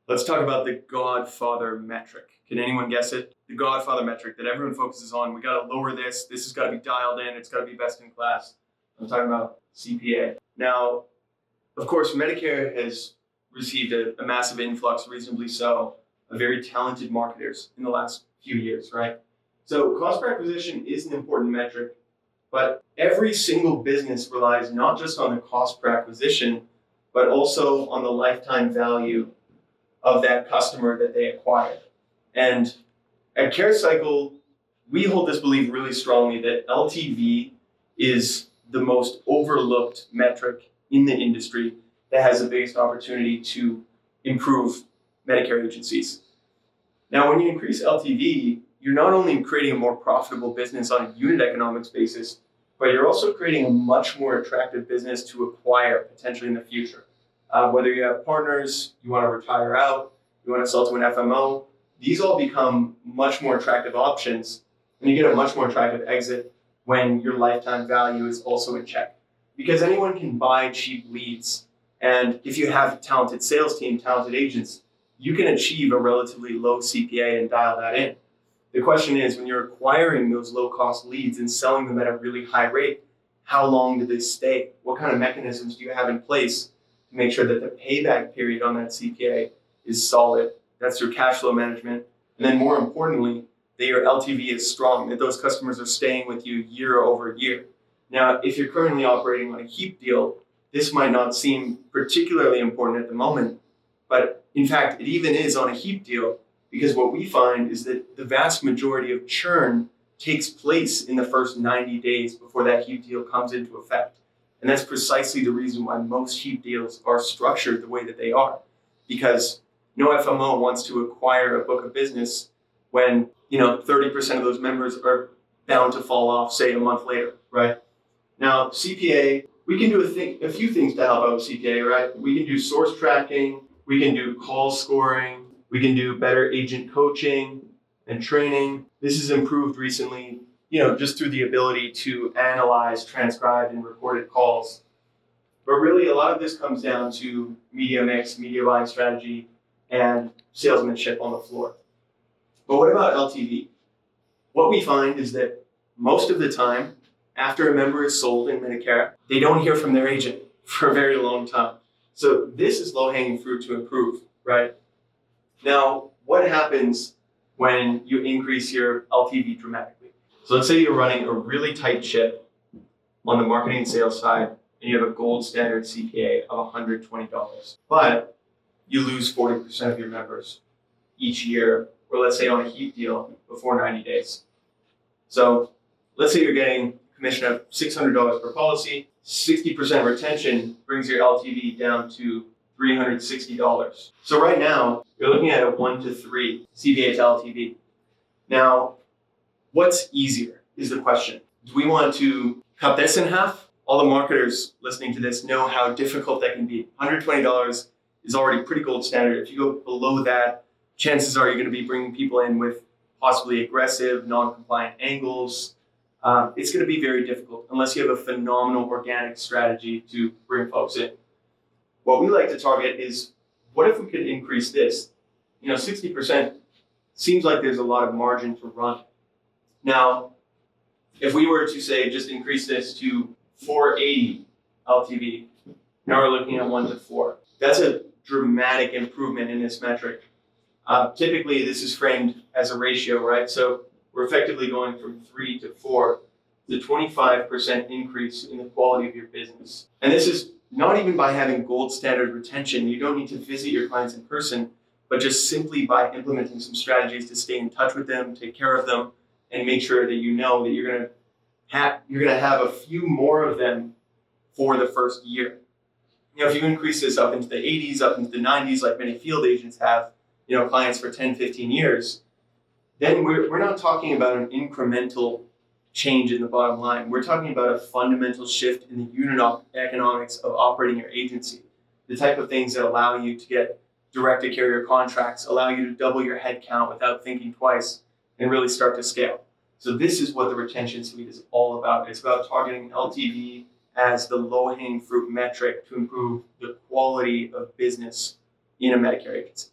Let's talk about the Godfather metric. Can anyone guess it? The Godfather metric that everyone focuses on. We got to lower this. This has got to be dialed in. It's got to be best in class. I'm talking about CPA. Now, of course, Medicare has received a massive influx, reasonably so, of very talented marketers in the last few years, right? So cost per acquisition is an important metric, but every single business relies not just on the cost per acquisition, but also on the lifetime value of that customer that they acquired. And at careCycle, we hold this belief really strongly that LTV is the most overlooked metric in the industry that has the biggest opportunity to improve Medicare agencies. Now, when you increase LTV, you're not only creating a more profitable business on a unit economics basis, but you're also creating a much more attractive business to acquire potentially in the future. Whether you have partners, you want to retire out, you want to sell to an FMO, these all become much more attractive options, and you get a much more attractive exit when your lifetime value is also in check. Because anyone can buy cheap leads, and if you have a talented sales team, talented agents, you can achieve a relatively low CPA and dial that in. The question is, when you're acquiring those low-cost leads and selling them at a really high rate, how long do they stay? What kind of mechanisms do you have in place to make sure that the payback period on that CPA is solid? That's through cash flow management. And then more importantly, that your LTV is strong, that those customers are staying with you year over year. Now, if you're currently operating on a heap deal, this might not seem particularly important at the moment, but in fact, it even is on a heap deal, because what we find is that the vast majority of churn takes place in the first 90 days before that heap deal comes into effect. And that's precisely the reason why most heap deals are structured the way that they are, because no FMO wants to acquire a book of business when 30% of those members are bound to fall off, say, a month later, right? Now, CPA, we can do a few things to help out CPA, right? We can do source tracking, we can do call scoring, we can do better agent coaching and training. This has improved recently, just through the ability to analyze transcribed and recorded calls. But really, a lot of this comes down to media mix, media buying strategy, and salesmanship on the floor. But what about LTV? What we find is that most of the time, after a member is sold in Medicare, they don't hear from their agent for a very long time. So this is low-hanging fruit to improve, right? Now, what happens when you increase your LTV dramatically? So let's say you're running a really tight ship on the marketing and sales side, and you have a gold standard CPA of $120, but you lose 40% of your members each year, or let's say on a heap deal before 90 days. So let's say you're getting commission of $600 per policy, 60% retention brings your LTV down to $360. So right now, you're looking at a 1 to 3 CPA to LTV. Now, what's easier is the question. Do we want to cut this in half? All the marketers listening to this know how difficult that can be. $120 is already pretty gold standard. If you go below that, chances are you're going to be bringing people in with possibly aggressive, non-compliant angles. It's going to be very difficult unless you have a phenomenal organic strategy to bring folks in. What we like to target is, what if we could increase this? 60% seems like there's a lot of margin to run. Now, if we were to say just increase this to 480 LTV, now we're looking at 1 to 4. That's a dramatic improvement in this metric. Typically, this is framed as a ratio, right? So we're effectively going from 3 to 4, the 25% increase in the quality of your business. And this is not even by having gold standard retention. You don't need to visit your clients in person, but just simply by implementing some strategies to stay in touch with them, take care of them, and make sure that you know that you're going to have a few more of them for the first year. If you increase this up into the 80s, up into the 90s, like many field agents have, clients for 10, 15 years, then we're not talking about an incremental change in the bottom line. We're talking about a fundamental shift in the unit economics of operating your agency. The type of things that allow you to get direct-to-carrier contracts, allow you to double your headcount without thinking twice, and really start to scale. So this is what the retention suite is all about. It's about targeting LTV as the low-hanging fruit metric to improve the quality of business in a Medicare agency.